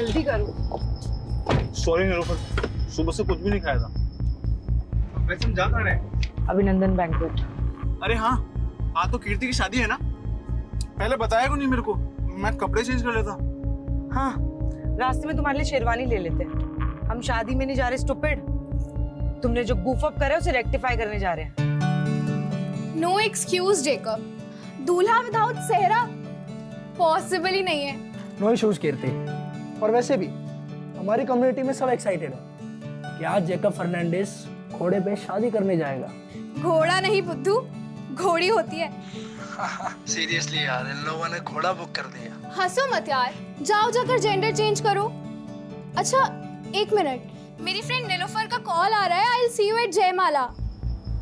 जल्दी करो। सॉरी निलोफर, सुबह से कुछ भी नहीं खाया था। वैसे हम जा कहाँ रहे हैं? अभिनंदन बैंक्वेट। अरे हाँ, आज तो कीर्ति की शादी है ना। पहले बताया क्यों नहीं मेरे को? मैं कपड़े चेंज कर लेता। हाँ, रास्ते में तुम्हारे लिए शेरवानी ले लेते हैं। हम शादी में नहीं जा रहे स्टूपिड। तुमने जो बूफ अप करा है उसे रेक्टिफाई करने जा रहे हैं। नो एक्सक्यूज जेकब, दूल्हा विदाउट सेहरा पॉसिबल ही नहीं है। नो इश्यूज कीर्ति। और वैसे भी हमारी कम्युनिटी में सब एक्साइटेड है कि आज जेकब फर्नांडिस घोड़े पे शादी करने जाएगा। घोड़ा नहीं बुद्धू, घोड़ी होती है। सीरियसली यार, इन लोगों ने घोड़ा बुक कर दिया। हंसो मत यार, जाओ जाकर जेंडर चेंज करो। अच्छा एक मिनट, मेरी फ्रेंड नीलोफर का कॉल आ रहा है। I will see you at Jaimala.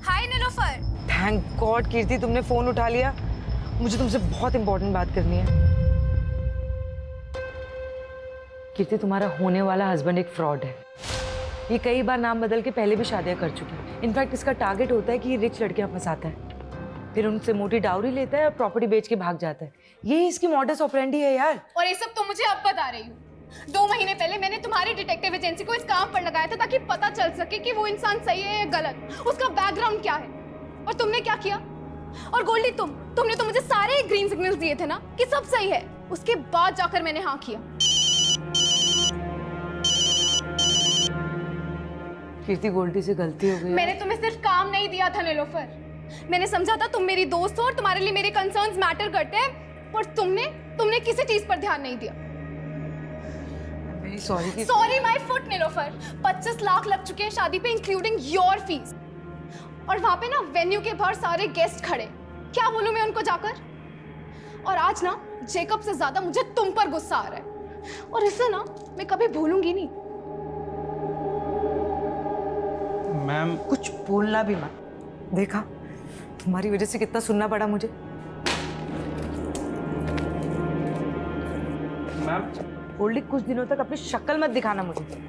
Hi Nilofar. Thank God Kirti तुमने फोन उठा लिया। मुझे तुमसे बहुत इंपॉर्टेंट बात करनी है। कीर्ति, तुम्हारा होने वाला हस्बैंड एक फ्रॉड है। ये कई बार नाम बदल के पहले भी शादियां कर चुका है। इनफैक्ट इसका टारगेट होता है कि ये रिच लड़कियां फंसाता है, फिर उनसे मोटी डाउरी लेता है और प्रॉपर्टी बेच के भाग जाता है। यही इसकी मॉडस ऑपरेंडी है यार। और ये सब तो मुझे अब बता रही हूँ। 2 महीने पहले मैंने तुम्हारी डिटेक्टिव एजेंसी को इस काम पर लगाया था ताकि पता चल सके कि वो इंसान सही है या गलत, उसका बैकग्राउंड क्या है। और तुमने क्या किया? और गोल्डी, तुमने तो मुझे सारे ग्रीन सिग्नल्स दिए थे ना कि सब सही है। उसके बाद जाकर मैंने हाँ किया। कीर्ति, गोल्डी से गलती हो गई। मैंने तुम्हें सिर्फ काम नहीं दिया था नीलोफर। मैंने समझा था तुम मेरी दोस्त हो और तुम्हारे लिए मेरे कंसर्न्स मैटर करते हैं, पर तुमने किसी चीज पर ध्यान नहीं दिया। Sorry sorry my foot Nilofar. 25 lakh लग चुके हैं शादी पे, इंक्लूडिंग योर फीस। और वहां पे ना वेन्यू के बाहर सारे गेस्ट खड़े। क्या बोलूं मैं उनको जाकर? और आज ना जेकब से ज्यादा मुझे तुम पर गुस्सा आ रहा है, और इसे ना मैं कभी भूलूंगी नहीं। मैम, कुछ बोलना भी मत। देखा, तुम्हारी वजह से कितना सुनना पड़ा मुझे। मैम गोल्डी, कुछ दिनों तक अपनी शक्ल मत दिखाना मुझे।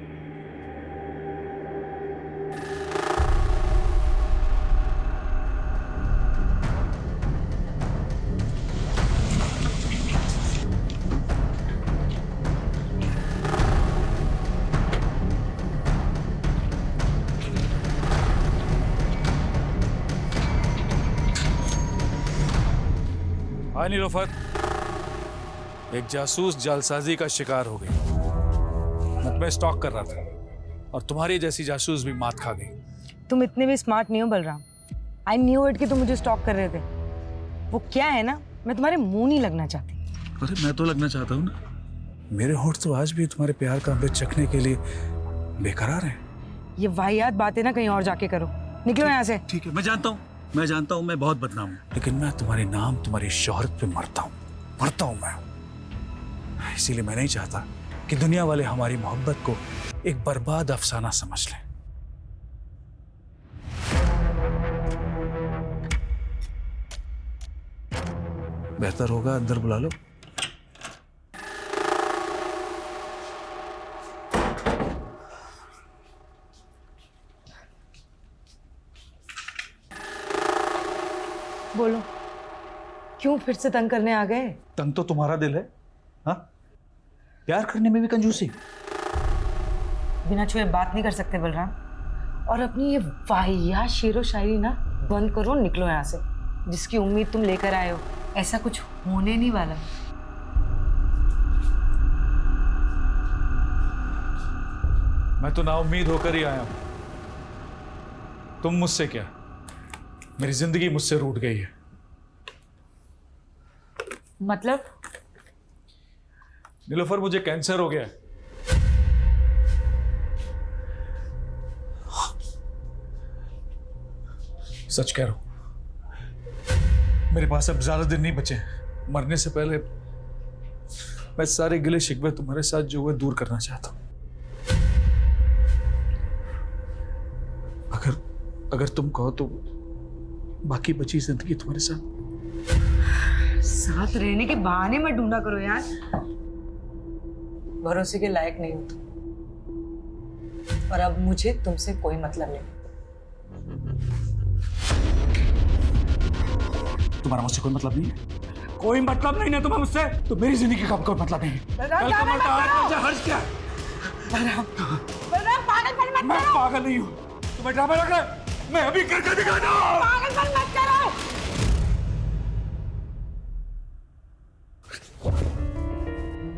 हाँ नीलोफर, एक जासूस जालसाजी का शिकार हो गई। मैं तुम्हें स्टॉक कर रहा था और तुम्हारी जैसी जासूस भी मात खा गई। तुम इतने भी स्मार्ट नहीं हो बलराम। आई न्यू इट कि तुम मुझे स्टॉक कर रहे थे। वो क्या है ना, मैं तुम्हारे मुंह नहीं लगना चाहती। अरे मैं तो लगना चाहता हूँ ना। मेरे होठ तो आज भी तुम्हारे प्यार का अमृत चखने के लिए बेकरार हैं। ये वाहियात बातें ना कहीं और जाके करो। निकलो यहाँ से। ठीक है, मैं जानता हूँ मैं बहुत बदनाम हूँ, लेकिन मैं तुम्हारे नाम, तुम्हारी शोहरत पे मरता हूँ मैं। इसीलिए मैं नहीं चाहता कि दुनिया वाले हमारी मोहब्बत को एक बर्बाद अफसाना समझ लें। बेहतर होगा अंदर बुला लो। बोलो, क्यों फिर से तंग करने आ गए? तंग तो तुम्हारा दिल है। हाँ, प्यार करने में भी कंजूसी। बिना छुए बात नहीं कर सकते बलराम। और अपनी ये वाहियात शेरो शायरी ना बंद करो, निकलो यहाँ से। जिसकी उम्मीद तुम लेकर आए हो, ऐसा कुछ होने नहीं वाला। मैं तो नाउम्मीद होकर ही आया हूं। तुम मुझसे क्या, मेरी जिंदगी मुझसे रूठ गई है। मतलब? नीलोफर, मुझे कैंसर हो गया है। सच कह रहा हूं, मेरे पास अब ज्यादा दिन नहीं बचे हैं। मरने से पहले मैं सारे गिले शिकवे तुम्हारे साथ जो हुए दूर करना चाहता हूं। अगर तुम कहो तो बाकी बची जिंदगी तुम्हारे साथ रहने के बहाने मत ढूंढा करो यार। भरोसे के लायक नहीं हो तुम। और अब मुझे तुमसे कोई मतलब नहीं। तुम्हारा मुझसे कोई मतलब नहीं है? कोई मतलब नहीं ना तुम्हें मुझसे, तो मेरी जिंदगी का कोई मतलब नहीं। कल का मरता है, मुझे हर्ष क्या है? मैं पागल नहीं हूँ, तुम्हें ड्रामा लग रहा है? मैं अभी करके दिखाता हूँ।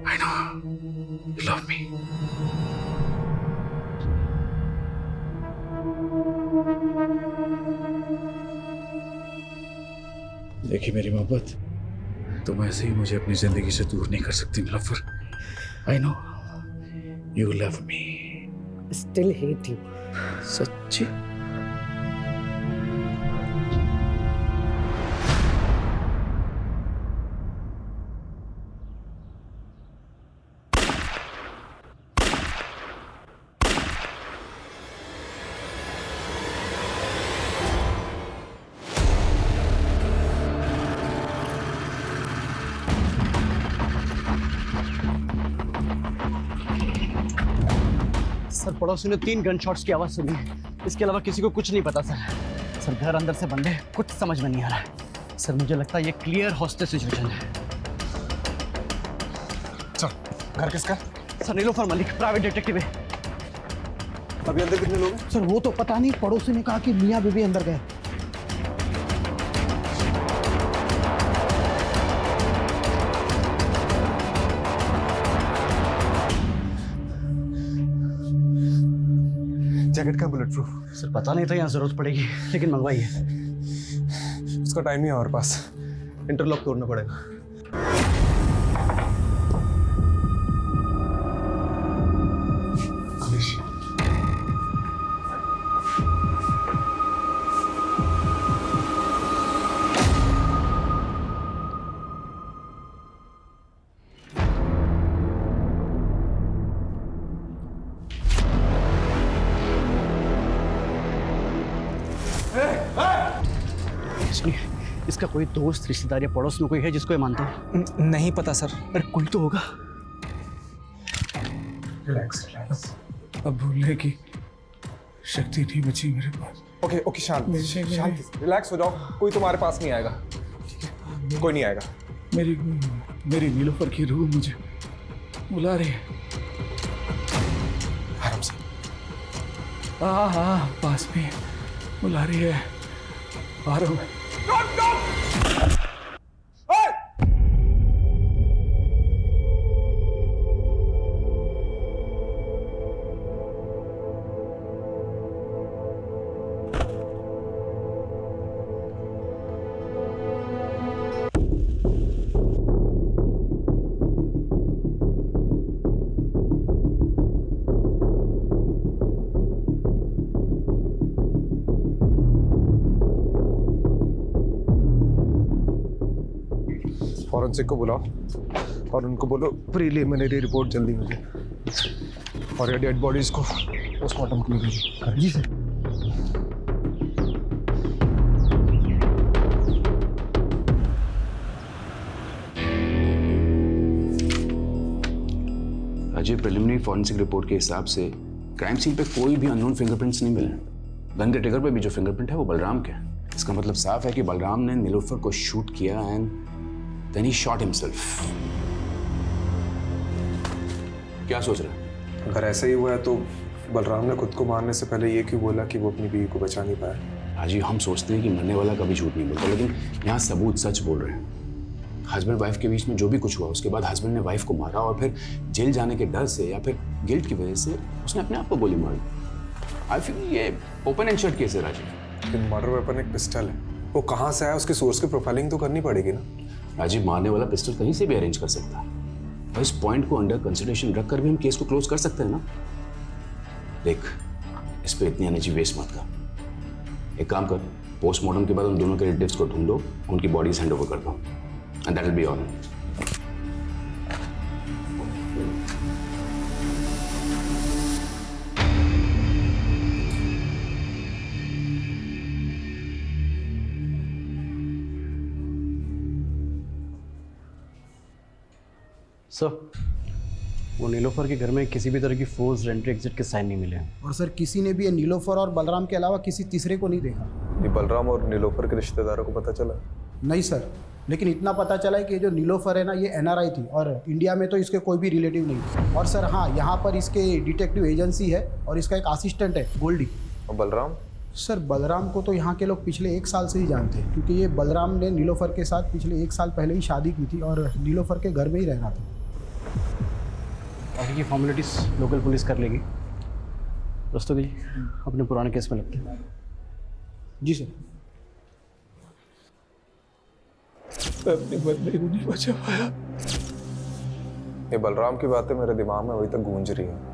I know you love me. देखिए मेरी मोहब्बत, तुम ऐसे ही मुझे अपनी जिंदगी से दूर नहीं कर सकती Nilofar. I know you love me. Still hate you. सच्ची? सर पड़ोसी ने 3 गन शॉट्स की आवाज सुनी है, इसके अलावा किसी को कुछ नहीं पता सर। सर घर अंदर से बंद है, कुछ समझ में नहीं आ रहा है। सर मुझे लगता है ये क्लियर हॉस्टेज सिचुएशन है। चल, घर किसका? Sir Nilofar Malik, private detective है। अभी अंदर कितने लोग हैं? सर वो तो पता नहीं, पड़ोसी ने कहा कि मियाँ बीबी अंदर गए। जैकेट का बुलेट प्रूफ? सर पता नहीं था यहाँ जरूरत पड़ेगी, लेकिन मंगवाई है। इसका टाइम नहीं है हमारे पास, इंटरलॉक तोड़ना पड़ेगा। सुनिए, इसका कोई दोस्त, रिश्तेदार या पड़ोस में कोई है जिसको ये मानता है? नहीं पता सर। अरे कोई तो होगा। रिलैक्स रिलैक्स, अब भूलने की शक्ति नहीं बची मेरे पास। ओके ओके शांत शांत, रिलैक्स हो जाओ, कोई तुम्हारे पास नहीं आएगा, कोई नहीं आएगा। मेरी नीलोफर की रूह मुझे बुला रही है। आराम से। हाँ पास में बुला रही है, आ रहा हूँ। फॉरेंसिक को बुलाओ और उनको बोलो प्रीलिमिनरी रिपोर्ट जल्दी मुझे, और ये डेड बॉडीज को पोस्टमार्टम के लिए भेजो। जी sir. Ajay, preliminary forensic report के हिसाब से क्राइम सीन पे कोई भी अननोन फिंगरप्रिंट्स नहीं मिले। गन के ट्रिगर पे भी जो फिंगरप्रिंट है वो बलराम के है। इसका मतलब साफ है कि बलराम ने नीलोफर को शूट किया and then he shot himself. क्या सोच रहा है? अगर ऐसा ही हुआ है तो बलराम ने खुद को मारने से पहले ये क्यों बोला कि वो अपनी बीवी को बचा नहीं पाया? हाजी, हम सोचते हैं कि मरने वाला कभी झूठ नहीं बोलता, लेकिन यहाँ सबूत सच बोल रहे हैं। हस्बैंड वाइफ के बीच में जो भी कुछ हुआ, उसके बाद हस्बैंड ने वाइफ को मारा और फिर जेल जाने के डर से या फिर गिल्ट की वजह से उसने अपने आप को गोली मारी। आई फील ये ओपन एंड शट केस है राजीव। लेकिन मर्डर वेपन एक पिस्टल है, वो कहाँ से आया, उसके सोर्स की प्रोफाइलिंग तो करनी पड़ेगी ना। राजीव, मारने वाला पिस्टल कहीं से भी अरेंज कर सकता है, और इस पॉइंट को अंडर कंसिडरेशन रखकर भी हम केस को क्लोज कर सकते हैं ना। देख, इस पे इतनी एनर्जी वेस्ट मत कर। एक काम कर, पोस्टमार्टम के बाद उन दोनों के रिलेटिव्स को ढूंढो, उनकी बॉडीज हैंड ओवर कर दो, and that will be all. Sir, वो नीलोफर के घर में किसी भी तरह की फोर्स एंट्री एग्जिट के साइन नहीं मिले हैं। और सर किसी ने भी ये नीलोफर और बलराम के अलावा किसी तीसरे को नहीं देखा। ये बलराम और नीलोफर के रिश्तेदारों को पता चला? नहीं सर, लेकिन इतना पता चला है कि ये जो नीलोफर है ना, ये NRI थी और इंडिया में तो इसके कोई भी रिलेटिव नहीं। और सर हाँ, यहाँ पर इसके डिटेक्टिव एजेंसी है और इसका एक असिस्टेंट है गोल्डी। और बलराम? सर बलराम को तो यहाँ के लोग पिछले 1 साल से ही जानते हैं, क्योंकि ये बलराम ने नीलोफर के साथ पिछले 1 साल पहले ही शादी की थी और नीलोफर के घर में ही रहना था। बाकी की फॉर्मेलिटीज लोकल पुलिस कर लेगी। दोस्तों जी अपने पुराने केस में लगते हैं। जी सर। मैं अपने बंदे को नहीं बचा पाया। ये बलराम की बातें मेरे दिमाग में अभी तक गूंज रही हैं।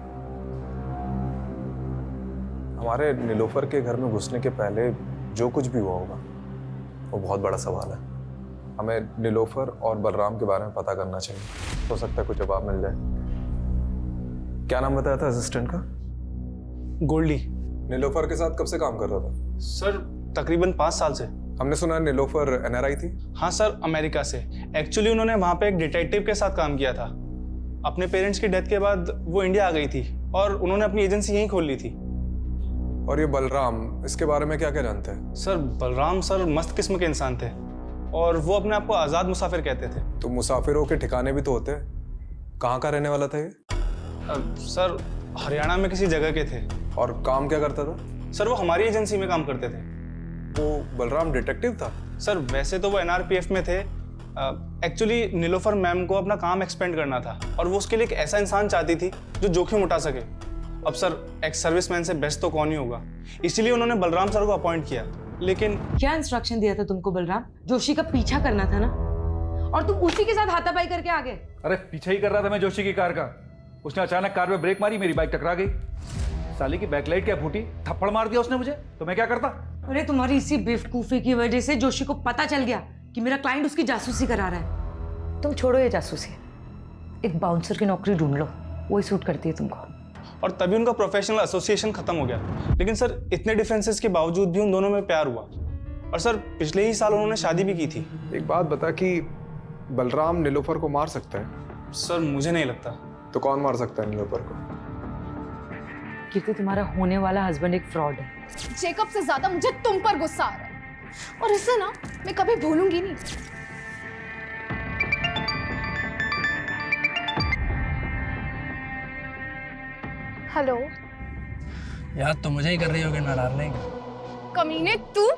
हमारे नीलोफर के घर में घुसने के पहले जो कुछ भी हुआ होगा वो बहुत बड़ा सवाल है। हमें नीलोफर और बलराम के बारे में पता करना चाहिए। हो सकता है कुछ जवाब मिल जाए। क्या नाम बताया था असिस्टेंट का? गोल्डी। नीलोफर के साथ कब से काम कर रहा था? सर तकरीबन 5 साल से। हमने सुना नीलोफर NRI थी। हाँ सर, अमेरिका से। एक्चुअली उन्होंने वहाँ पे एक डिटेक्टिव के साथ काम किया था। अपने पेरेंट्स की डेथ के बाद वो इंडिया आ गई थी और उन्होंने अपनी एजेंसी यहीं खोल ली थी। और ये बलराम, इसके बारे में क्या क्या जानते हैं? सर बलराम सर मस्त किस्म के इंसान थे और वो अपने आप को आज़ाद मुसाफिर कहते थे। तो मुसाफिरों के ठिकाने भी तो होते हैं। कहाँ का रहने वाला था ये? सर हरियाणा में किसी जगह के थे। और काम क्या करता था? सर वो हमारी एजेंसी में काम करते थे। वो बलराम डिटेक्टिव था? सर वैसे तो वो NRPF में थे। एक्चुअली नीलोफर मैम को अपना काम एक्सपेंड करना था और वो उसके लिए एक ऐसा इंसान चाहती थी जो जोखिम उठा सके। अब सर एक्स सर्विसमैन से बेस्ट तो कौन ही होगा, इसीलिए उन्होंने बलराम सर को अपॉइंट किया। लेकिन क्या इंस्ट्रक्शन दिया था तुमको बलराम? जोशी का पीछा करना था ना, और तुम उसी के साथ हाथापाई करके आ गए। अरे पीछे ही कर रहा था मैं जोशी की कार का। उसने अचानक कार में ब्रेक मारी, मेरी बाइक टकरा गई। साली की बैकलाइट क्या फूटी, थप्पड़ मार दिया उसने मुझे, तो मैं क्या करता? अरे तुम्हारी इसी बेवकूफी की वजह से जोशी को पता चल गया कि मेरा क्लाइंट उसकी जासूसी करा रहा है। तुम छोड़ो ये जासूसी, एक बाउंसर की नौकरी ढूंढ लो, वही सूट करती है तुमको। और तभी उनका प्रोफेशनल एसोसिएशन खत्म हो गया। लेकिन सर इतने डिफरेंसेस के बावजूद भी उन दोनों में प्यार हुआ और सर पिछले ही साल उन्होंने शादी भी की थी। एक बात बता कि बलराम नीलोफर को मार सकता है? सर मुझे नहीं लगता। तो कौन मार सकता है नीलोफर को? क्योंकि तुम्हारा होने वाला हस्बैंड एक फ्रॉड है। जेकब से ज्यादा मुझे तुम पर गुस्सा आ रहा है और इसे ना मैं कभी भूलूंगी नहीं। हेलो। याद तो मुझे ही कर रही होगी ना डार्लिंग। कमीने तू,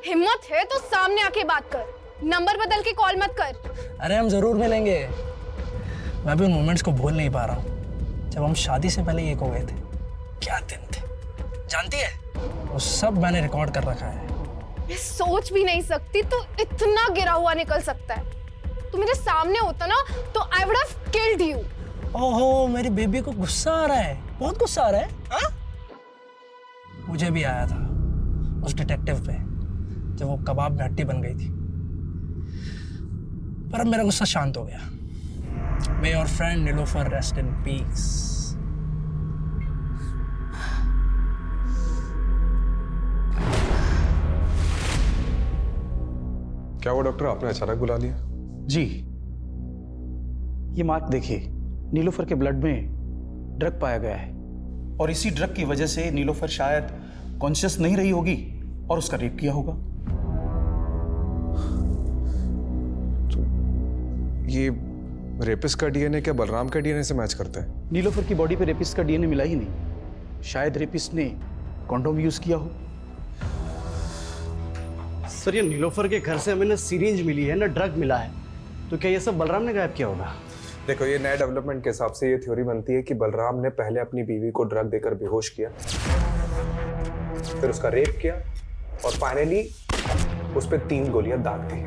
हिम्मत है तो सामने आके बात कर, नंबर बदल के कॉल मत कर। अरे हम जरूर मिलेंगे। मैं भी उन मोमेंट्स को भूल नहीं पा रहा हूँ जब हम शादी से पहले एक हो गए थे। क्या दिन थे, जानती है? वो सब मैंने रिकॉर्ड कर रखा है। मैं सोच भी नहीं सकती तू इतना गिरा हुआ निकल सकता है। तू मेरे सामने होता ना तो I would have killed you. ओहो, मेरी बेबी को गुस्सा आ रहा है, बहुत गुस्सा आ रहा है। हाँ? मुझे भी आया था उस डिटेक्टिव पे जब वो कबाब में हड्डी बन गई थी, पर अब मेरा गुस्सा शांत हो गया। May your friend Nilofer rest in peace. क्या वो डॉक्टर आपने अचानक बुला लिया? जी, ये मार्क देखिए, नीलोफर के ब्लड में ड्रग पाया गया है और इसी ड्रग की वजह से नीलोफर शायद कॉन्शियस नहीं रही होगी और उसका रेप किया होगा। तो ये रेपिस्ट का डीएनए क्या बलराम का डीएनए से मैच करता है? नीलोफर की बॉडी पे रेपिस्ट का डीएनए मिला ही नहीं। शायद रेपिस्ट ने कॉन्डोम यूज किया हो। सर ये नीलोफर के घर से हमें ना सिरिंज मिली है ना ड्रग मिला है, तो क्या ये सब बलराम ने गायब किया होगा? देखो, ये नए डेवलपमेंट के हिसाब से ये थ्योरी बनती है कि बलराम ने पहले अपनी बीवी को ड्रग देकर बेहोश किया, फिर उसका रेप किया और फाइनली उस पर 3 गोलियां दाग दी।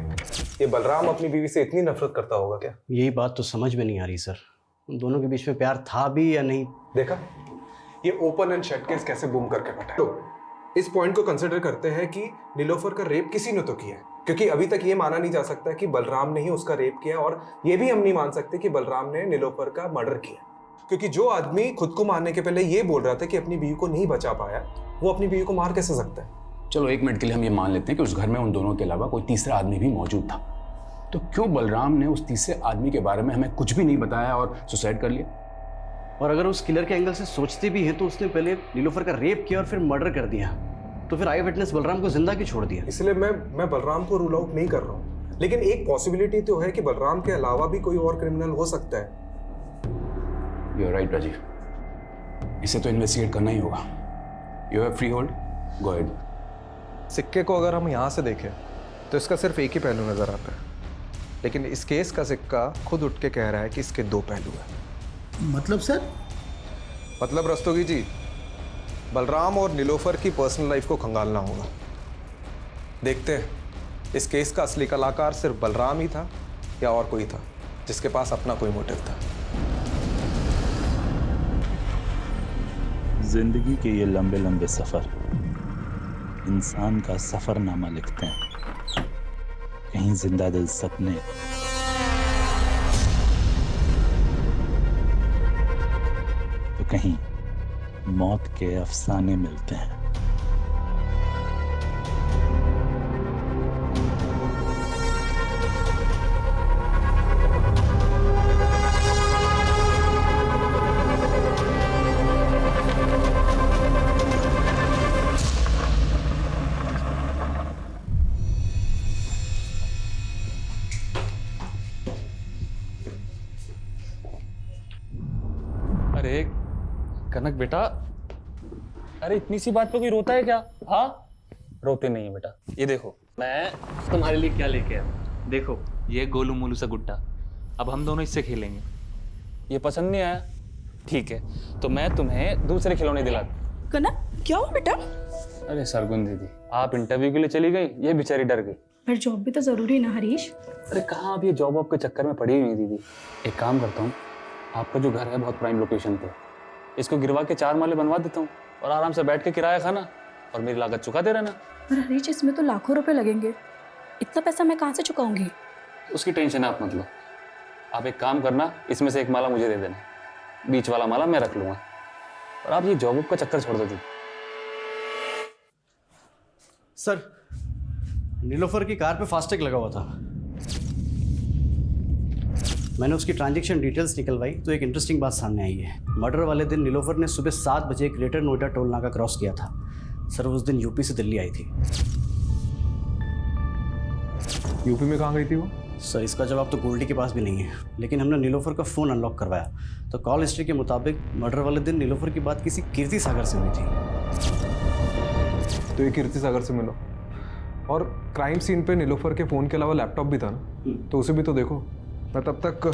ये बलराम अपनी बीवी से इतनी नफरत करता होगा क्या? यही बात तो समझ में नहीं आ रही सर, उन दोनों के बीच में प्यार था भी या नहीं। देखा, ये ओपन एंड शट केस कैसे बूम करके बैठा है। तो इस पॉइंट को कंसिडर करते हैं कि नीलोफर का रेप किसी ने तो किया है, क्योंकि अभी तक ये माना नहीं जा सकता कि बलराम ने ही उसका रेप किया, और ये भी हम नहीं मान सकते कि बलराम ने नीलोफर का मर्डर किया, क्योंकि जो आदमी खुद को मारने के पहले ये बोल रहा था कि अपनी बीवी को नहीं बचा पाया, वो अपनी बीवी को मार कैसे सकता है? चलो 1 मिनट के लिए हम ये मान लेते हैं कि उस घर में उन दोनों के अलावा कोई तीसरा आदमी भी मौजूद था, तो क्यों बलराम ने उस तीसरे आदमी के बारे में हमें कुछ भी नहीं बताया और सुसाइड कर लिया? और अगर उस किलर के एंगल से सोचते भी हैं तो उसने पहले नीलोफर का रेप किया और फिर मर्डर कर दिया, तो फिर आई विटनेस बलराम को जिंदा क्यों छोड़ दिया? इसलिए मैं बलराम को रूल आउट नहीं कर रहा हूँ, लेकिन एक पॉसिबिलिटी तो है कि बलराम के अलावा भी कोई और क्रिमिनल हो सकता है। यू आर राइट राजीव, इसे तो इन्वेस्टिगेट करना ही होगा। You have free hold, go ahead. सिक्के को अगर हम यहाँ से देखें तो इसका सिर्फ एक ही पहलू नजर आता है, लेकिन इस केस का सिक्का खुद उठ के कह रहा है कि इसके दो पहलू हैं। मतलब सर? मतलब रस्तोगी जी, बलराम और नीलोफर की पर्सनल लाइफ को खंगालना होगा। देखते हैं इस केस का असली कलाकार सिर्फ बलराम ही था या और कोई था जिसके पास अपना कोई मोटिव था। जिंदगी के ये लंबे लंबे सफर इंसान का सफरनामा लिखते हैं। कहीं जिंदा दिल सपने, तो कहीं मौत के अफसाने मिलते हैं। अरे कनक बेटा, अरे इतनी सी बात पे कोई रोता है क्या? हाँ, रोते नहीं है बेटा। ये देखो मैं तुम्हारे लिए क्या लेके आया। देखो ये गोलू मोलू सा गुड्डा, अब हम दोनों इससे खेलेंगे। ये पसंद नहीं आया? ठीक है, तो मैं तुम्हें दूसरे खिलौने दिला दूं। कनक क्या हुआ बेटा? अरे सरगुन दीदी, आप इंटरव्यू के लिए चली गई, ये बेचारी डर गई। पर जॉब भी तो जरूरी है ना हरीश। अरे कहाँ, अब ये जॉब वॉब के चक्कर में पड़ी हुई है दीदी। एक काम करता हूँ, आपका जो घर है बहुत प्राइम लोकेशन पे, इसको गिरवा के 4 माले बनवा देता हूँ और आराम से बैठ के किराया खाना और मेरी लागत चुका दे रहना। पर हरीश इसमें तो लाखों रुपए लगेंगे, इतना पैसा मैं कहाँ से चुकाऊंगी? उसकी टेंशन आप मत लो। आप एक काम करना, इसमें से एक माला मुझे दे देना, बीच वाला माला मैं रख लूँगा, और आप ये जॉब वॉब का चक्कर छोड़ दो दीदी। सर, नीलोफर की कार पे फास्टैग लगा हुआ था। मैंने उसकी ट्रांजैक्शन डिटेल्स निकलवाई तो एक इंटरेस्टिंग बात सामने आई है। मर्डर वाले दिन नीलोफर ने सुबह 7 बजे ग्रेटर नोएडा टोल नाका क्रॉस किया था। सर उस दिन यूपी से दिल्ली आई थी। यूपी में कहाँ गई थी वो? सर इसका जवाब तो गोल्डी के पास भी नहीं है, लेकिन हमने नीलोफर का फ़ोन अनलॉक करवाया तो कॉल हिस्ट्री के मुताबिक मर्डर वाले दिन नीलोफर की बात किसी कीर्ति सागर से हुई थी। तो ये कीर्ति सागर से मिलो, और क्राइम सीन पे नीलोफर के फ़ोन के अलावा लैपटॉप भी था ना, तो उसे भी तो देखो। मैं तब तक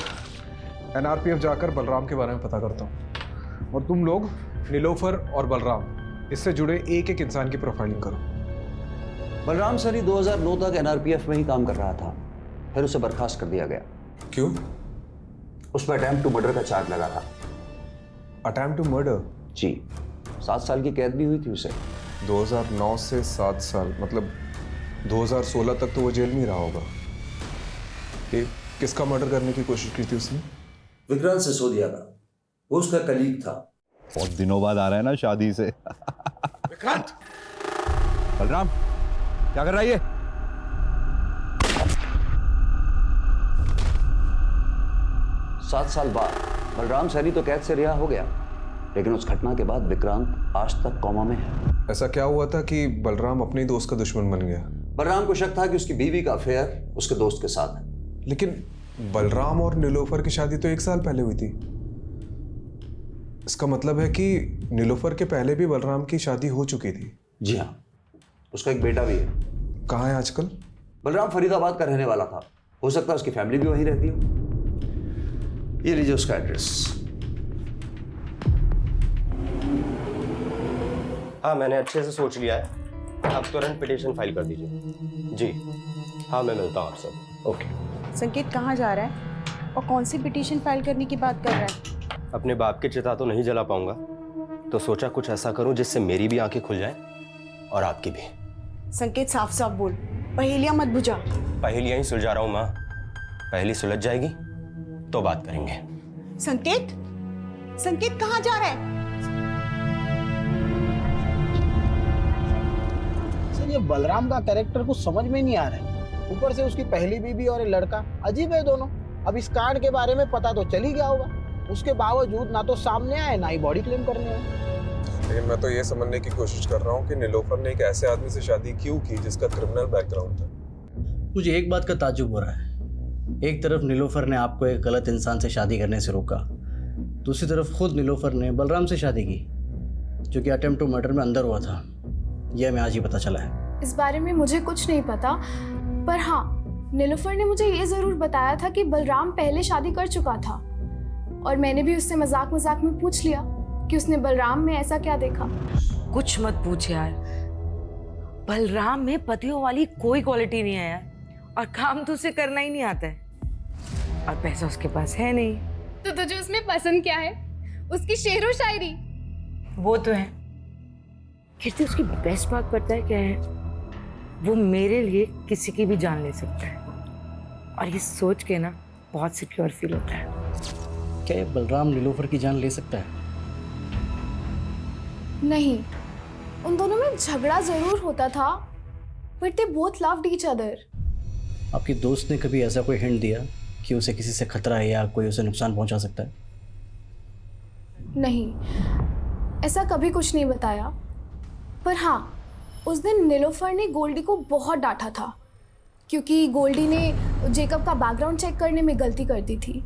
NRPF जाकर बलराम के बारे में पता करता हूँ, और तुम लोग नीलोफर और बलराम इससे जुड़े एक एक इंसान की प्रोफाइलिंग करो। बलराम सर ही 2009 तक NRPF में ही काम कर रहा था, फिर उसे बर्खास्त कर दिया गया। क्यों? उस पर अटेम्प्ट टू मर्डर का चार्ज लगा था। Attempt to murder? जी, 7 साल की कैद भी हुई थी उसे। 2009 से 7 साल, मतलब 2016 तक तो वो जेल में ही रहा होगा। ये किसका मर्डर करने की कोशिश की थी उसने? विक्रांत सिसोदिया का, वो उसका कलीग था। बहुत दिनों बाद आ रहा है ना शादी से। विक्रांत! बलराम क्या कर रहा है ये? सात साल बाद बलराम सैनी तो कैद से रिहा हो गया, लेकिन उस घटना के बाद विक्रांत आज तक कोमा में है। ऐसा क्या हुआ था कि बलराम अपने ही दोस्त का दुश्मन बन गया? बलराम को शक था कि उसकी बीवी का अफेयर उसके दोस्त के साथ है। लेकिन बलराम और नीलोफर की शादी तो 1 साल पहले हुई थी। इसका मतलब है कि नीलोफर के पहले भी बलराम की शादी हो चुकी थी। जी हाँ, उसका एक बेटा भी है। कहाँ है आजकल? बलराम फरीदाबाद का रहने वाला था, हो सकता है उसकी फैमिली भी वहीं रहती हो। ये लीजिए उसका एड्रेस। हाँ, मैंने अच्छे से सोच लिया है। आप तुरंत पिटीशन फाइल कर दीजिए। जी हाँ, मैं मिलता हूँ आपसे। ओके। संकेत कहाँ जा रहा है और कौन सी पिटीशन फाइल करने की बात कर रहा है? अपने बाप की चिता तो नहीं जला पाऊंगा, तो सोचा कुछ ऐसा करूं जिससे मेरी भी आंखें खुल जाएं और आपकी भी। संकेत साफ साफ बोल, पहेलियां मत बुझा। पहेलियां ही सुलझा रहा हूं माँ, पहेली सुलझ जाएगी तो बात करेंगे। संकेत, संकेत कहाँ जा रहा है? सर ये बलराम का कैरेक्टर कुछ समझ में नहीं आ रहा है। ऊपर से उसकी पहली बीवी और एक लड़का, अजीब है दोनों। अब इस कांड के बारे में पता तो चल ही गया होगा, उसके बावजूद ना तो सामने आए ना ही बॉडी क्लेम करने आए। लेकिन मैं तो ये समझने की कोशिश कर रहा हूँ कि नीलोफर ने एक ऐसे आदमी से शादी क्यों की जिसका क्रिमिनल बैकग्राउंड था। मुझे एक बात का ताज्जुब हो रहा है। एक तरफ नीलोफर ने आपको एक गलत इंसान से शादी करने से रोका, दूसरी तरफ खुद नीलोफर ने बलराम से शादी की, जो कि अटेम्प्ट टू मर्डर में अंदर हुआ था। यह हमें आज ही पता चला है। इस बारे में मुझे कुछ नहीं पता, पर हाँ, नीलोफर ने मुझे ये ज़रूर बताया था कि बलराम पहले शादी कर चुका था, और मैंने भी उससे मजाक मजाक में पूछ लिया कि उसने बलराम में ऐसा क्या देखा। कुछ मत पूछ यार, बलराम में पतियों वाली कोई क्वालिटी नहीं है यार, और काम तो उसे करना ही नहीं आता है, और पैसा उसके पास है नहीं। तो तुझे उसमें पसंद क्या है? उसकी शेरो शायरी? वो तो है कीर्ति, उसकी बेस्ट बात पता है क्या है? वो मेरे लिए किसी की भी जान ले सकता है, और ये सोच के ना बहुत सिक्योर फील होता है। क्या ये बलराम नीलोफर की जान ले सकता है? नहीं, उन दोनों में झगड़ा जरूर होता था, but they both loved each other. आपकी दोस्त ने कभी ऐसा कोई हिंट दिया कि उसे किसी से खतरा है या कोई उसे नुकसान पहुंचा सकता है? नहीं, ऐसा कभी कुछ नहीं बताया, पर हाँ, उस दिन नीलोफर ने गोल्डी को बहुत डांटा था, क्योंकि गोल्डी ने जेकब का बैकग्राउंड चेक करने में गलती कर दी थी।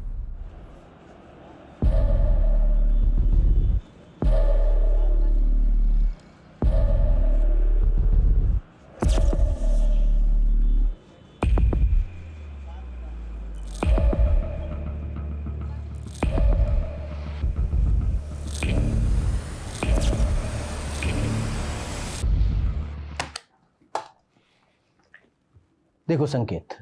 देखो संकेत,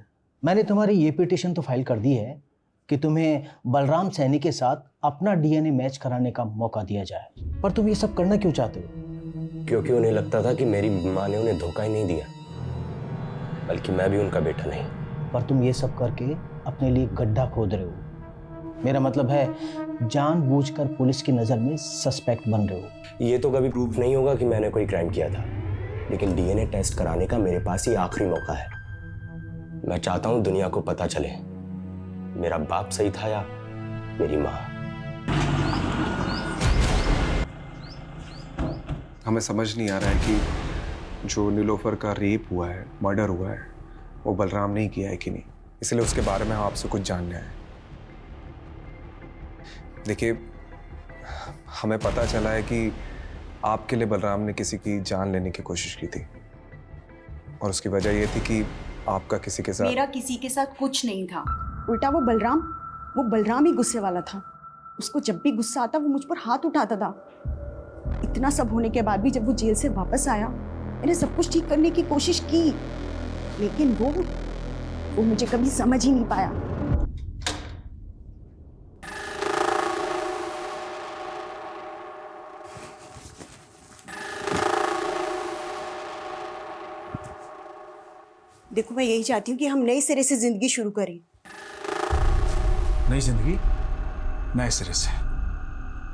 मैंने तुम्हारी ये पिटीशन तो फाइल कर दी है कि तुम्हें बलराम सैनी के साथ अपना डीएनए मैच कराने का मौका दिया जाए, पर तुम ये सब करना क्यों चाहते हो? क्योंकि उन्हें लगता था कि मेरी माँ ने उन्हें धोखा ही नहीं दिया, बल्कि मैं भी उनका बेटा नहीं। पर तुम ये सब करके अपने लिए गड्ढा खोद रहे हो। मेरा मतलब है जानबूझकर पुलिस की नज़र में सस्पेक्ट बन रहे हो। ये तो कभी प्रूफ नहीं होगा कि मैंने कोई क्राइम किया था, लेकिन डीएनए टेस्ट कराने का मेरे पास ही आखिरी मौका है। मैं चाहता हूं दुनिया को पता चले मेरा बाप सही था या मेरी माँ। हमें समझ नहीं आ रहा है कि जो नीलोफर का रेप हुआ है, मर्डर हुआ है, वो बलराम ने ही किया है कि नहीं। इसलिए उसके बारे में हम आपसे कुछ जानने आए। देखिए, हमें पता चला है कि आपके लिए बलराम ने किसी की जान लेने की कोशिश की थी, और उसकी वजह ये थी कि आपका किसी के साथ। मेरा किसी के साथ कुछ नहीं था, उल्टा वो बलराम ही गुस्से वाला था। उसको जब भी गुस्सा आता वो मुझ पर हाथ उठाता था। इतना सब होने के बाद भी जब वो जेल से वापस आया, मैंने सब कुछ ठीक करने की कोशिश की, लेकिन वो मुझे कभी समझ ही नहीं पाया। देखो, मैं यही चाहती हूँ कि हम नए सिरे से जिंदगी शुरू करें। नई जिंदगी नए सिरे से?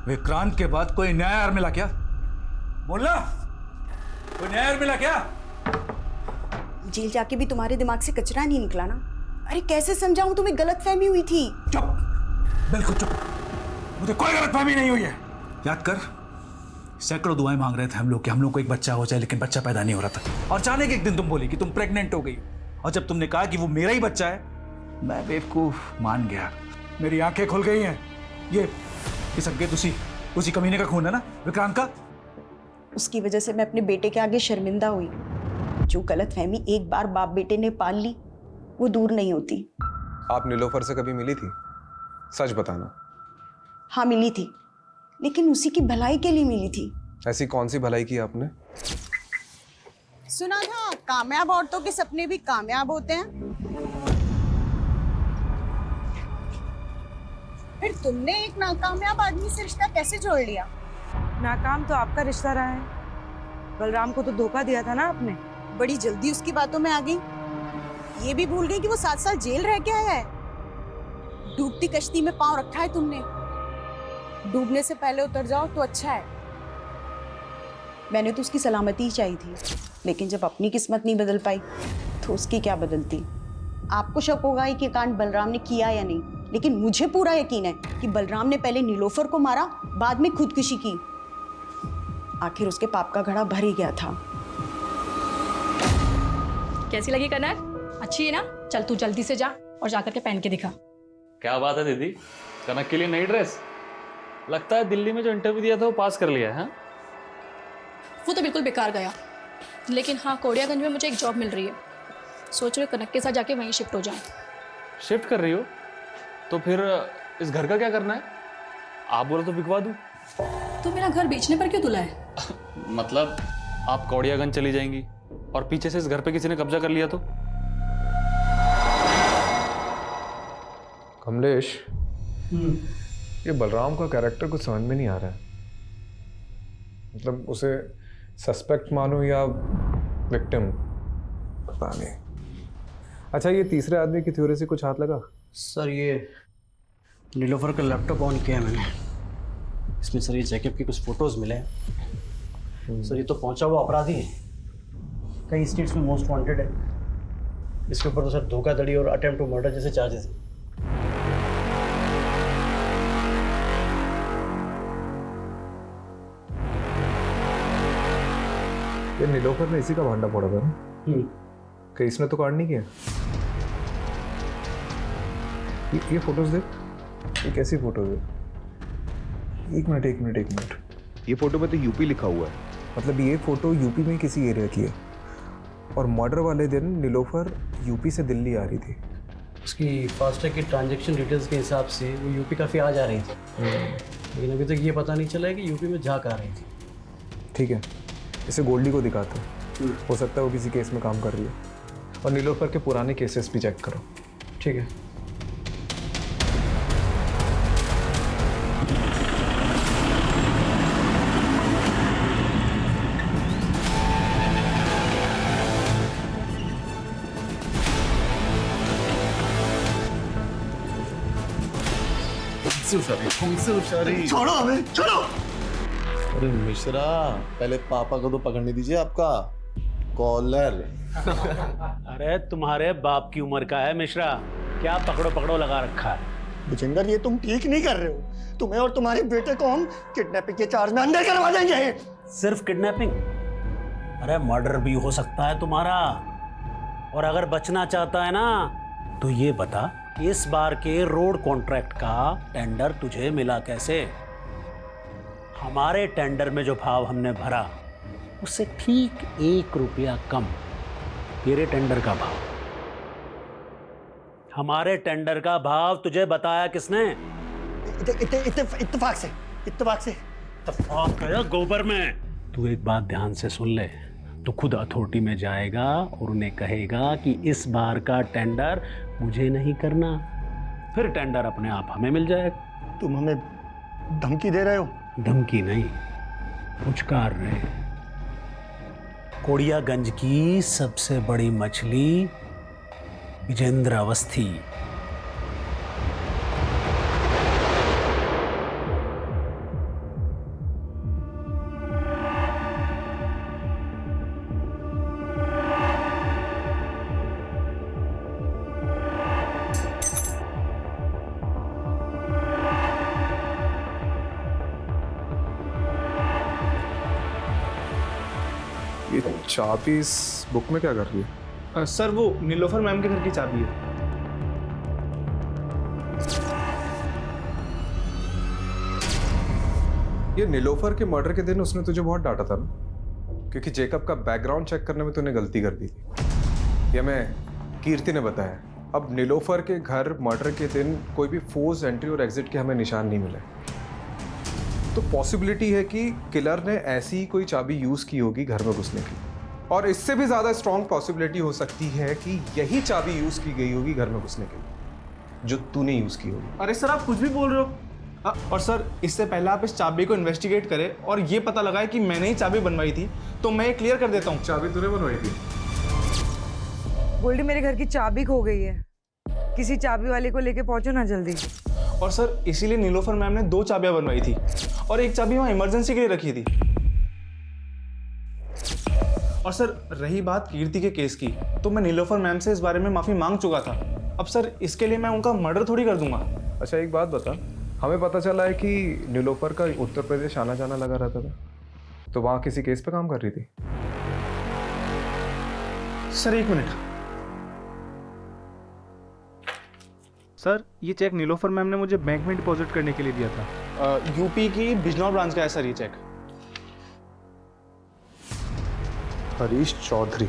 विक्रांत के बाद कोई नया यार मिला क्या? बोलना, कोई नया यार मिला क्या? जेल जाके भी तुम्हारे दिमाग से कचरा नहीं निकला ना? अरे कैसे समझाऊं, तुम्हें गलतफहमी हुई थी। चुप, बिल्कुल चुप, मुझे कोई गलतफहमी नहीं हुई है। याद कर, सैकड़ों दुआएं मांग रहे थे हम लोग कि हम लोग को एक बच्चा हो जाए, लेकिन बच्चा पैदा नहीं हो रहा था। और अचानक एक दिन तुम बोली कि तुम प्रेग्नेंट हो गई, और जब तुमने कहा कि वो मेरा ही बच्चा है, मैं बेवकूफ मान गया। मेरी आंखें खुल गई हैं। ये संकेत उसी कमीने का खून है ना, विक्रांत का? उसकी वजह से मैं अपने बेटे के आगे शर्मिंदा हुई। जो गलतफहमी एक बार बाप बेटे ने पाल ली, वो दूर नहीं होती। आप नीलोफर से कभी मिली थी? सच बताना। हाँ मिली थी, लेकिन उसी की भलाई के लिए मिली थी। ऐसी कौन सी भलाई की आपने? सुना था कामयाब औरतों के सपने भी कामयाब होते हैं। फिर तुमने एक नाकामयाब आदमी से रिश्ता कैसे जोड़ लिया? नाकाम तो आपका रिश्ता रहा है, बलराम को तो धोखा दिया था ना आपने। बड़ी जल्दी उसकी बातों में आ गई। ये भी भूल गई कि वो 7 साल जेल रह के आया है। डूबती कश्ती में पांव रखा है तुमने। डूबने से पहले उतर जाओ तो अच्छा है। मैंने तो उसकी सलामती ही चाहिए थी, लेकिन जब अपनी किस्मत नहीं बदल पाई तो उसकी क्या बदलती। आपको शक होगा कि कांड बलराम ने किया या नहीं, लेकिन मुझे पूरा यकीन है कि बलराम ने पहले नीलोफर को मारा, बाद में खुदकुशी की। आखिर उसके पाप का घड़ा भर ही गया था। कैसी लगी कनक? अच्छी है ना? चल तू जल्दी से जा और जाकर के पहन के दिखा। क्या बात है दीदी, कनक के लिए नई ड्रेस? लगता है दिल्ली में जो इंटरव्यू दिया था वो पास कर लिया है। वो तो बिल्कुल बेकार गया, लेकिन हाँ कोड़ियागंज में मुझे एक जॉब मिल रही है। सोच रही हूँ कनक के साथ जाके वहीं शिफ्ट हो जाऊँ। शिफ्ट कर रही हो? तो फिर इस घर का क्या करना है? आप बोलो तो बिकवा दूँ। तू मेरा घर बेचने पर क्यों तुला है? मतलब आप कौड़ियागंज चली जाएंगी और पीछे से इस घर पे किसी ने कब्जा कर लिया तो? कमलेश, ये बलराम का कैरेक्टर कुछ समझ में नहीं आ रहा है। मतलब उसे सस्पेक्ट मानो या विक्टिम, पता नहीं। अच्छा, ये तीसरे आदमी की थ्योरी से कुछ हाथ लगा? सर ये नीलोफर का लैपटॉप ऑन किया है मैंने। इसमें सर ये जैकब के कुछ फोटोज मिले हैं। सर ये तो पहुंचा हुआ अपराधी है, कई स्टेट्स में मोस्ट वांटेड है। इसके ऊपर तो सर धोखाधड़ी और अटेम्प्ट टू मर्डर जैसे चार्जेस हैं। ये नीलोफर ने इसी का भांडा फोड़ा था ना? कहीं इसने तो कांड नहीं किया? ये फोटोज देख, ये कैसी फोटोज है? एक मिनट। ये फोटो पे तो यूपी लिखा हुआ है। मतलब ये फोटो यूपी में किसी एरिया की है और मर्डर वाले दिन नीलोफर यूपी से दिल्ली आ रही थी। उसकी फास्टैग की ट्रांजैक्शन डिटेल्स के हिसाब से वो यूपी काफ़ी आ जा रही थी, लेकिन अभी तक ये पता नहीं चला है कि यूपी में जा कर रही थी। ठीक है, इसे गोल्डी को दिखाते हैं, हो सकता है वो किसी केस में काम कर रही है। और नीलोफर के पुराने केसेस भी चेक करो। ठीक है। छोड़ो हमें, छोड़ो। अरे मिश्रा, पहले पापा को तो पकड़ने दीजिए आपका कॉलर। अरे तुम्हारे बाप की उम्र का है मिश्रा, क्या पकड़ो पकड़ो लगा रखा है। भुजंगर, ये तुम ठीक नहीं कर रहे हो। तुम्हें और तुम्हारे बेटे को हम किडनैपिंग के चार्ज में अंदर करवा देंगे। सिर्फ किडनैपिंग? अरे मर्डर भी हो सकता है तुम्हारा। और अगर बचना चाहता है ना तो ये बता, इस बार के रोड कॉन्ट्रैक्ट का टेंडर तुझे मिला कैसे? हमारे टेंडर में जो भाव हमने भरा उससे ठीक 1 रुपया कम तेरे टेंडर का भाव। हमारे टेंडर का भाव तुझे बताया किसने? इत्तेफाक से। इत्तेफाक है गोबर में। तू एक बात ध्यान से सुन ले, तो खुद अथॉरिटी में जाएगा और उन्हें कहेगा कि इस बार का टेंडर मुझे नहीं करना, फिर टेंडर अपने आप हमें मिल जाएगा। तुम हमें धमकी दे रहे हो? धमकी नहीं, पुचकार रहे। कोड़ियागंज की सबसे बड़ी मछली विजेंद्र अवस्थी। ये चाबी इस बुक में क्या कर रही है? सर वो नीलोफर मैम के घर की चाबी है। ये नीलोफर के मर्डर के दिन उसने तुझे बहुत डांटा था ना, क्योंकि जेकब का बैकग्राउंड चेक करने में तूने गलती कर दी थी। ये मैं कीर्ति ने बताया। अब नीलोफर के घर मर्डर के दिन कोई भी फोर्स एंट्री और एग्जिट के हमें निशान नहीं मिले, तो पॉसिबिलिटी है कि किलर ने ऐसी ही कोई चाबी यूज की होगी घर में घुसने की। और इससे भी ज्यादा स्ट्रॉन्ग पॉसिबिलिटी हो सकती है कि यही चाबी यूज की गई होगी घर में घुसने के लिए, जो तूने यूज की होगी। अरे सर, आप कुछ भी बोल रहे हो। और सर, इससे पहले आप इस चाबी को इन्वेस्टिगेट करें और ये पता लगाए कि मैंने ही चाबी बनवाई थी, तो मैं ये क्लियर कर देता हूँ। चाबी तूने बनवाई थी? गोल्डी, मेरे घर की चाबी खो गई है, किसी चाबी वाले को लेके पहुंचो ना जल्दी। और सर, इसीलिए नीलोफर मैम ने 2 चाबियां बनवाई थी और एक चाबी वहां इमरजेंसी के लिए रखी थी। और सर, रही बात कीर्ति के केस की, तो मैं नीलोफर मैम से इस बारे में माफी मांग चुका था। अब सर, इसके लिए मैं उनका मर्डर थोड़ी कर दूंगा। अच्छा, एक बात बता, हमें पता चला है कि नीलोफर का उत्तर प्रदेश आना जाना लगा रहता था, तो वहां किसी केस पे काम कर रही थी? सर एक मिनट, सर ये चेक नीलोफर मैम ने मुझे बैंक में डिपॉजिट करने के लिए दिया था। यूपी की बिजनौर ब्रांच का है सर ये चेक। हरीश चौधरी।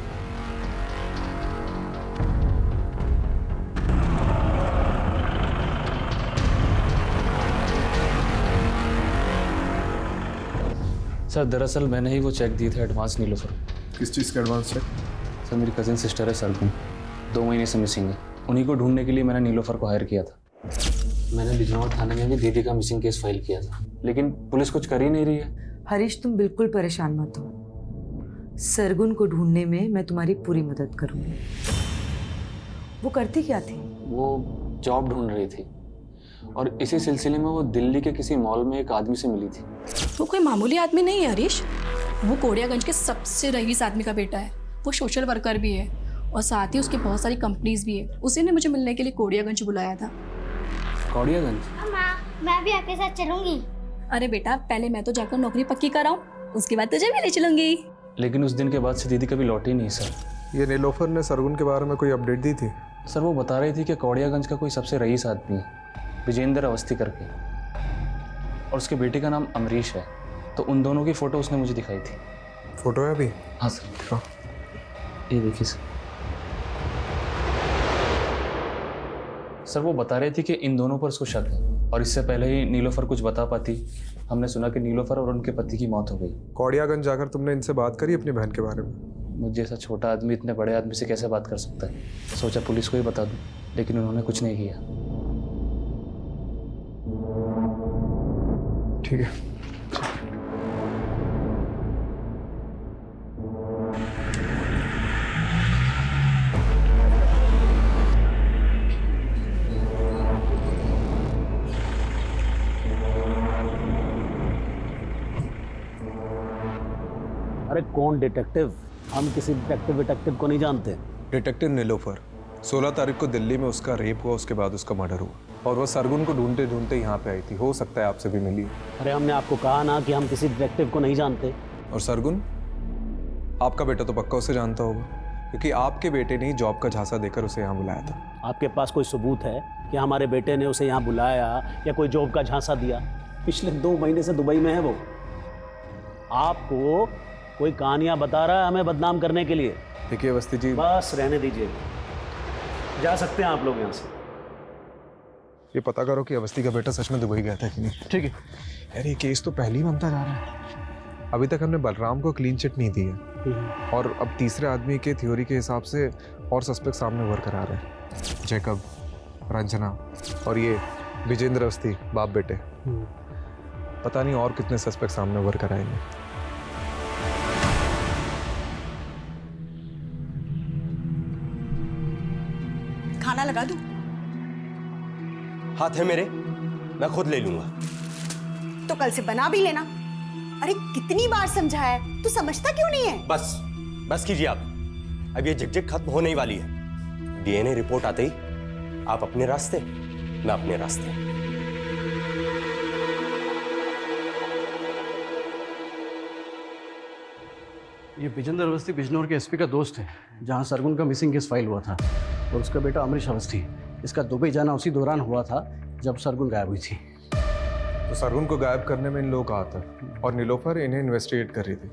सर दरअसल मैंने ही वो चेक दिए थे एडवांस नीलोफर। किस चीज़ का एडवांस चेक? सर मेरी कजिन सिस्टर है सरगुन, 2 महीने से मिसिंग है। उन्हीं को ढूंढने के लिए मैंने नीलोफर को हायर किया था। मैंने बिजनौर थाने में भी दीदी का मिसिंग केस फाइल किया था, लेकिन पुलिस कुछ कर ही नहीं रही है। हरीश तुम बिल्कुल परेशान मत हो, सरगुन को ढूंढने में मैं तुम्हारी पूरी मदद करूंगी। वो करती क्या थी? वो जॉब ढूंढ रही थी और इसी सिलसिले में वो दिल्ली के किसी मॉल में एक आदमी से मिली थी। वो कोई मामूली आदमी नहीं है हरीश, वो कोड़ियागंज के सबसे रईस आदमी का बेटा है। वो सोशल वर्कर भी है और साथ ही उसकी बहुत सारी कंपनीज भी है। उसी ने मुझे मिलने के लिए कोड़ियागंज बुलाया था। कोड़ियागंज? मैं भी आपके साथ चलूंगी। अरे बेटा पहले मैं तो जाकर नौकरी पक्की कराऊं, उसके बाद तुझे भी ले चलूंगी। लेकिन उस दिन के बाद से दीदी कभी लौटी नहीं सर। ये नीलोफर ने सरगुन के बारे में कोई अपडेट दी थी? सर वो बता रही थी कि कोड़ियागंज का कोई सबसे रईस आदमी है, विजेंद्र अवस्थी करके, और उसके बेटे का नाम अमरीश है। तो उन दोनों की फ़ोटो उसने मुझे दिखाई थी। फ़ोटो है अभी? हाँ सर, ये देखिए सर। सर वो बता रहे थे कि इन दोनों पर उसको शक है, और इससे पहले ही नीलोफर कुछ बता पाती, हमने सुना कि नीलोफर और उनके पति की मौत हो गई। कोड़ियागंज जाकर तुमने इनसे बात करी अपनी बहन के बारे में? मुझे जैसा छोटा आदमी इतने बड़े आदमी से कैसे बात कर सकता है? सोचा पुलिस को ही बता दूं, लेकिन उन्होंने कुछ नहीं किया। ठीक है। अरे कौन डिटेक्टिव? हम किसी डिटेक्टिव को नहीं जानते। डिटेक्टिव नीलोफर, 16 तारीख को दिल्ली में उसका रेप हुआ, उसके बाद उसका मर्डर हुआ, और वो सरगुन को ढूंढते ढूंढते यहाँ पे आई थी। हो सकता है आपसे भी मिली। अरे हमने आपको कहा ना कि हम किसी डिटेक्टिव को नहीं जानते। और सरगुन, आपका बेटा तो पक्का उसे जानता होगा, क्योंकि आपके बेटे ने ही जॉब का झांसा देकर उसे यहाँ बुलाया था। आपके पास कोई सबूत है कि हमारे बेटे ने उसे यहाँ बुलाया या कोई जॉब का झांसा दिया? पिछले 2 महीने से दुबई में है वो। आपको कोई कहानियां बता रहा है हमें बदनाम करने के लिए। देखिए अवस्थी जी, बस रहने दीजिए, जा सकते हैं आप लोग यहाँ से। ये पता करो कि अवस्थी का बेटा सच में दुबई गया था कि नहीं। ठीक है यार, ये केस तो पहले ही बनता जा रहा है। अभी तक हमने बलराम को क्लीन चिट नहीं दी है, और अब तीसरे आदमी के थ्योरी के हिसाब से और सस्पेक्ट सामने उभर कर आ रहे हैं। जैकब, रंजना और ये विजेंद्र अवस्थी, बाप बेटे। पता नहीं और कितने सस्पेक्ट सामने उभर कर आएंगे। खाना लगा दूं? हाथ है मेरे, मैं खुद ले लूंगा। तो कल से बना भी लेना। अरे कितनी बार समझाया है, तू समझता क्यों नहीं है? बस कीजिए आप, अब ये झिकझिक खत्म होने ही वाली है। डीएनए रिपोर्ट आते ही आप अपने रास्ते, मैं अपने रास्ते। ये विजेंद्र अवस्थी बिजनौर के एसपी का दोस्त है, जहाँ सरगुन का मिसिंग केस फाइल हुआ था, और उसका बेटा अमरीश अवस्थी। इसका दुबई जाना उसी दौरान हुआ था जब सरगुन गायब हुई थी। तो सरगुन को गायब करने में इन लोगों का हाथ है, और नीलोफर इन्हें इन्वेस्टिगेट कर रही थी।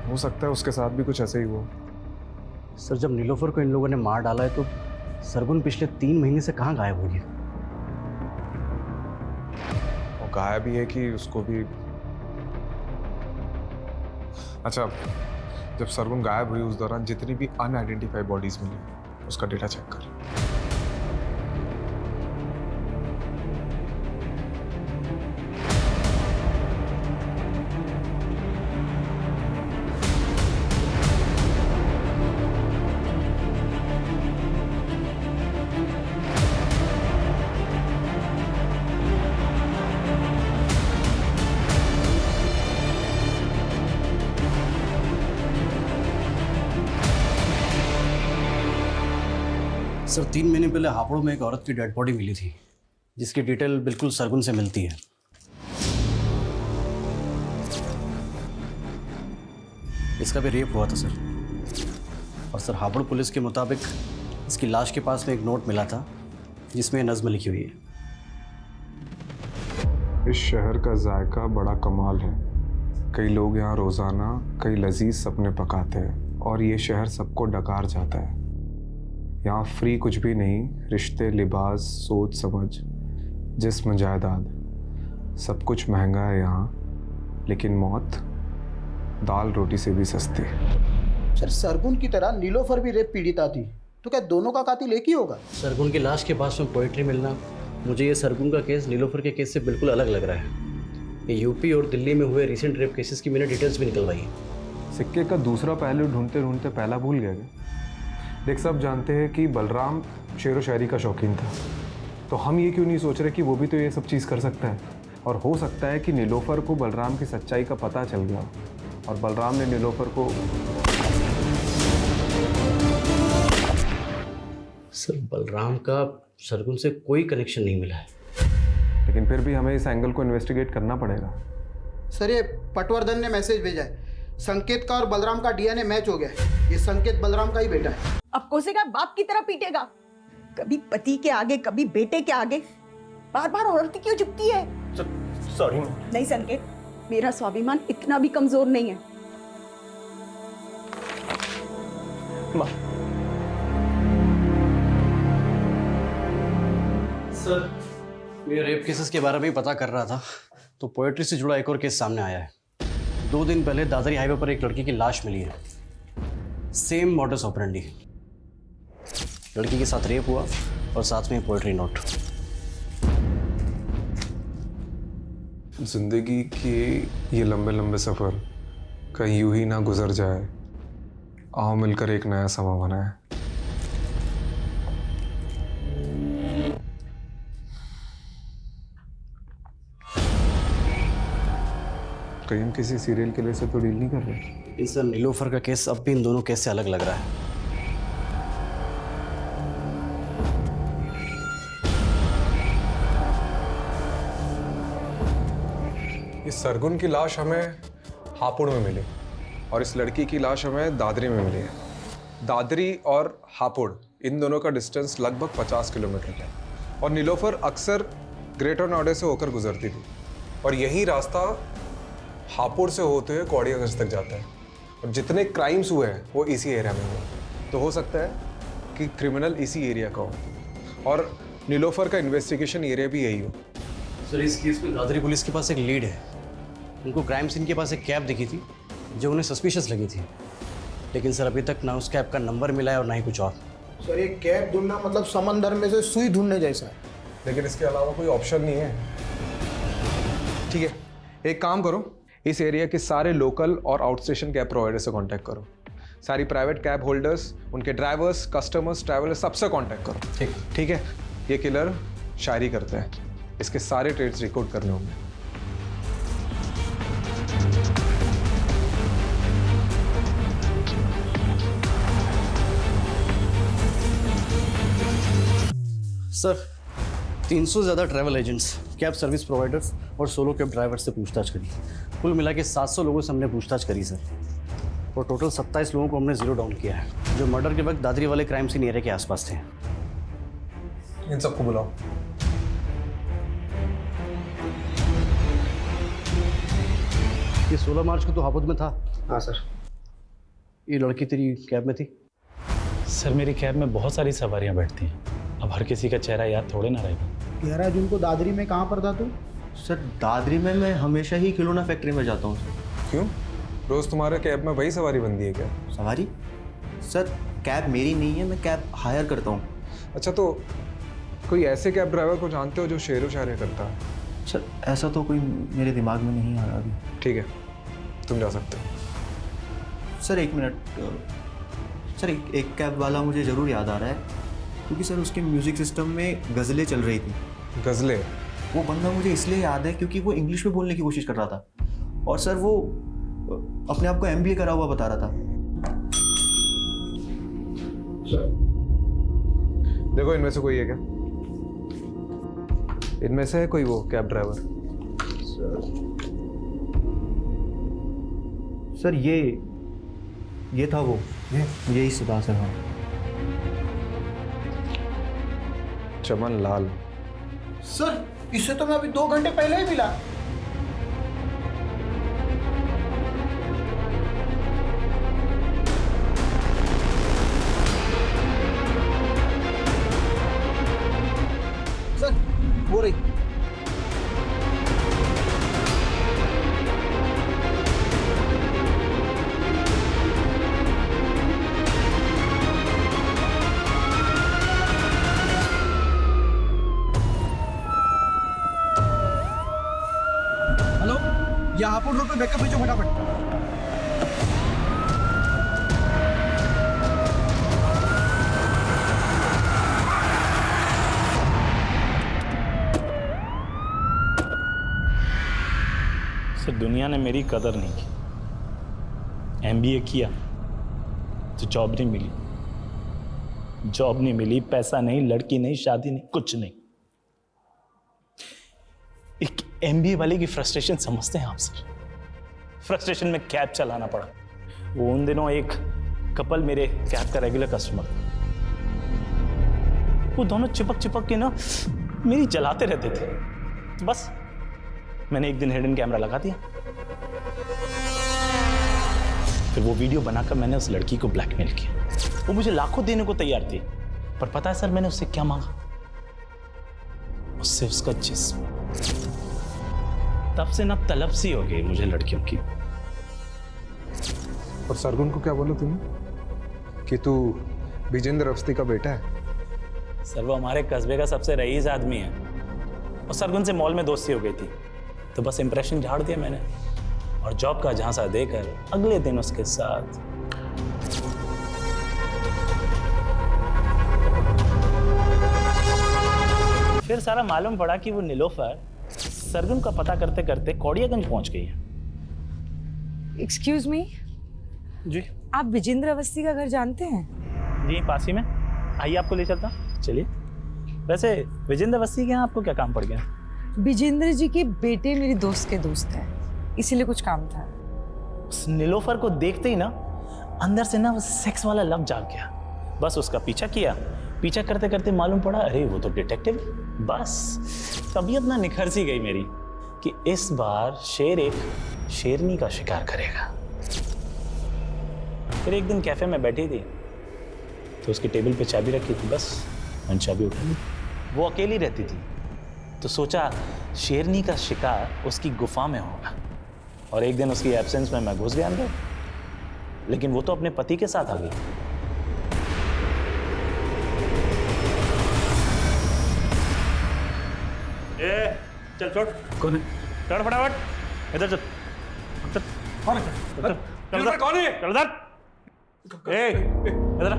हो सकता है उसके साथ भी कुछ ऐसे ही हुआ। सर जब नीलोफर को इन लोगों ने मार डाला है तो सरगुन पिछले 3 महीने से कहाँ गायब हुई है? वो गायब भी है कि उसको भी। अच्छा, जब सरगुन गायब हुई उस दौरान जितनी भी अनआइडेंटिफाइड बॉडीज मिली, उसका डेटा चेक कर। सर 3 महीने पहले हापुड़ में एक औरत की डेड बॉडी मिली थी, जिसकी डिटेल बिल्कुल सरगुन से मिलती है। इसका भी रेप हुआ था सर। और सर हापुड़ पुलिस के मुताबिक इसकी लाश के पास में एक नोट मिला था जिसमें नज़्म लिखी हुई है। इस शहर का जायका बड़ा कमाल है। कई लोग यहाँ रोज़ाना कई लजीज सपने पकाते हैं और ये शहर सबको डकार जाता है। यहाँ फ्री कुछ भी नहीं, रिश्ते, लिबास, सोच समझ, जिस्म, जायदाद, सब कुछ महंगा है यहाँ, लेकिन मौत दाल रोटी से भी सस्ती है। सर सरगुन की तरह नीलोफर भी रेप पीड़िता थी, तो क्या दोनों का कातिल एक ही होगा? सरगुन की लाश के पास में पोइट्री मिलना, मुझे ये सरगुन का केस नीलोफर के केस से बिल्कुल अलग लग रहा है। ये यूपी और दिल्ली में हुए रिसेंट रेप केसेस की मैंने डिटेल्स भी निकलवाई है। सिक्के का दूसरा पहलू ढूंढते ढूंढते पहला भूल गया क्या? देख, सब जानते हैं कि बलराम शेर व शायरी का शौकीन था, तो हम ये क्यों नहीं सोच रहे कि वो भी तो ये सब चीज़ कर सकता है। और हो सकता है कि नीलोफर को बलराम की सच्चाई का पता चल गया और बलराम ने नीलोफर को। सर बलराम का सरगुन से कोई कनेक्शन नहीं मिला है, लेकिन फिर भी हमें इस एंगल को इन्वेस्टिगेट करना पड़ेगा। सर ये पटवर्धन ने मैसेज भेजा है, संकेत का और बलराम का डीएनए मैच हो गया है। ये संकेत बलराम का ही बेटा है। अब कोसेगा बाप की तरह पीटेगा, कभी पति के आगे कभी बेटे के आगे, बार बार औरत क्यों झुकती है? सॉरी नहीं संकेत, मेरा स्वाभिमान इतना भी कमजोर नहीं है। सर मैं रेप केसेस के बारे में पता कर रहा था तो पोएट्री से जुड़ा एक और केस सामने आया है। 2 दिन पहले दादरी हाईवे पर एक लड़की की लाश मिली है, सेम मॉडस ऑपरेंडी। लड़की के साथ रेप हुआ और साथ में पोएट्री नोट। जिंदगी के ये लंबे लंबे सफ़र कहीं यूं ही ना गुजर जाए, आओ मिलकर एक नया समा बनाए। कहीं हम किसी सीरियल किलर से तो डील नहीं कर रहे। इन सर नीलोफर का केस अब भी इन दोनों केस से अलग लग रहा है। इस सरगुन की लाश हमें हापुड़ में मिली और इस लड़की की लाश हमें दादरी में मिली है। दादरी और हापुड़ इन दोनों का डिस्टेंस लगभग 50 किलोमीटर है और नीलोफर अक्सर ग्रेटर नोएडा से होकर गुजरती थी और यही रास्ता हापुड़ से होते हुए कौड़ियागंज तक जाता है। और जितने क्राइम्स हुए हैं वो इसी एरिया में हुए, तो हो सकता है कि क्रिमिनल इसी एरिया का हो और नीलोफर का इन्वेस्टिगेशन एरिया भी यही हो। सर इस केस में दादरी पुलिस के पास एक लीड है। उनको क्राइम सीन के पास एक कैब दिखी थी जो उन्हें सस्पिशियस लगी थी, लेकिन सर अभी तक ना उस कैब का नंबर मिला है और ना ही कुछ और। सर ये कैब ढूंढना मतलब समंदर में से सुई ढूंढने जैसा है। लेकिन इसके अलावा कोई ऑप्शन नहीं है। ठीक है, एक काम करो, इस एरिया के सारे लोकल और आउट स्टेशन कैब प्रोवाइडर से कांटेक्ट करो। सारी प्राइवेट कैब होल्डर्स, उनके ड्राइवर्स, कस्टमर्स, ट्रैवलर्स, सबसे कांटेक्ट करो। ठीक है। ये किलर शायरी करते हैं, इसके सारे ट्रेड्स रिकॉर्ड करने होंगे। सर 300 से ज़्यादा travel agents, cab service providers और सोलो कैब ड्राइवर से पूछताछ करी। कुल मिला के 700 लोगों से हमने पूछताछ करी सर, और टोटल 27 लोगों को हमने जीरो डाउन किया है जो मर्डर के वक्त दादरी वाले क्राइम सीन एरिया के आसपास थे। इन सबको बुलाओ। ये 16 मार्च को तो हापुड़ में था। हाँ सर। ये लड़की तेरी कैब में थी? सर मेरी कैब में बहुत सारी सवारियां बैठती हैं, अब हर किसी का चेहरा याद थोड़े ना रहेगा। 11 जून को दादरी में कहाँ पर था तू? सर दादरी में मैं हमेशा ही खिलौना फैक्ट्री में जाता हूँ। क्यों? रोज तुम्हारे कैब में वही सवारी बनती है क्या? सवारी? सर कैब मेरी नहीं है, मैं कैब हायर करता हूँ। अच्छा, तो कोई ऐसे कैब ड्राइवर को जानते हो जो शेर व शायरी करता है? सर ऐसा तो कोई मेरे दिमाग में नहीं आ रहा अभी। ठीक है, तुम जा सकते हो। सर 1 मिनट सर, एक कैब वाला मुझे ज़रूर याद आ रहा है, क्योंकि सर उसके म्यूज़िक सिस्टम में गज़लें चल रही थी। गज़लें? वो बंदा मुझे इसलिए याद है क्योंकि वो इंग्लिश में बोलने की कोशिश कर रहा था और सर वो अपने आप को MBA करा हुआ बता रहा था। देखो इनमें से कोई है क्या? इनमें से है कोई वो कैब ड्राइवर? सर ये था वो, यही सुधा सर। हाँ चमन लाल। सर इससे तो मैं अभी 2 घंटे पहले ही मिला। सर वो रही। हेलो, यहाँ हापुड़ रोड पे बैकअप भेजो फटाफट। सर दुनिया ने मेरी कदर नहीं की। MBA किया तो जॉब नहीं मिली, जॉब नहीं मिली, पैसा नहीं, लड़की नहीं, शादी नहीं, कुछ नहीं। एक MBA वाले की फ्रस्ट्रेशन समझते हैं आप सर? फ्रस्ट्रेशन में कैब चलाना पड़ा। वो उन दिनों एक कपल मेरे कैब का रेगुलर कस्टमर था। वो दोनों चिपक चिपक के ना मेरी जलाते रहते थे। तो बस मैंने एक दिन हिडन कैमरा लगा दिया। फिर वो वीडियो बनाकर मैंने उस लड़की को ब्लैकमेल किया। वो मुझे लाखों देने को तैयार थी, पर पता है सर मैंने उससे क्या मांगा? उससे उसका जिस्म। तब से ना तलब सी हो गई मुझे लड़कियों की। और सरगुन को क्या बोला तूने कि तू विजेंद्र अवस्थी का बेटा है? सर वो हमारे कस्बे का सबसे रईस आदमी है और सरगुन से मॉल में दोस्ती हो गई थी, तो बस इंप्रेशन झाड़ दिया मैंने और जॉब का झांसा देकर अगले दिन उसके साथ। फिर सारा मालूम पड़ा कि वो नीलोफर सरगुन का पता करते करते कौड़ियागंज पहुंच गई है। एक्सक्यूज मी जी, आप विजेंद्र अवस्थी का घर जानते हैं? जी पास ही में, आइए आपको ले चलता। चलिए। वैसे विजेंद्र अवस्थी के यहाँ आपको क्या काम पड़ गया? विजेंद्र जी के बेटे मेरी दोस्त के दोस्त हैं, इसीलिए कुछ काम था। उस नीलोफर को देखते ही ना अंदर से ना वो सेक्स वाला लव जाग गया। बस उसका पीछा किया, पीछा करते करते मालूम पड़ा अरे वो तो डिटेक्टिव। बस तबीयत ना निखर सी गई मेरी कि इस बार शेर एक शेरनी का शिकार करेगा। फिर एक दिन कैफे में बैठी थी तो उसकी टेबल पे चाबी रखी थी, बस मैंने चाबी उठा ली। वो अकेली रहती थी तो सोचा शेरनी का शिकार उसकी गुफा में होगा, और एक दिन उसकी एब्सेंस में मैं घुस गया अंदर, लेकिन वो तो अपने पति के साथ आ गई। ए, चल छोड़। कौन है? चढ़ फटाफट, इधर चल। चल कौन है? चल इधर। कौन है? चल इधर। ए, इधर आ।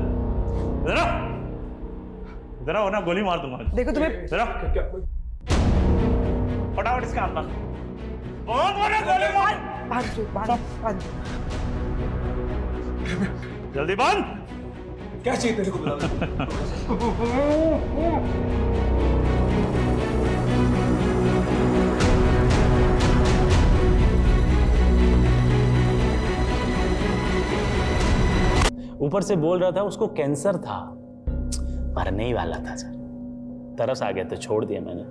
इधर आ। इधर आ वरना गोली मार दूंगा। देखो तुम्हें। इधर आ। फटाफट इसके हाथ में। गोली मार। जल्दी बंद। क्या चाहिए तेरे को? ऊपर से बोल रहा था उसको कैंसर था, मरने ही वाला था सर। तरस आ गया तो छोड़ दिया मैंने।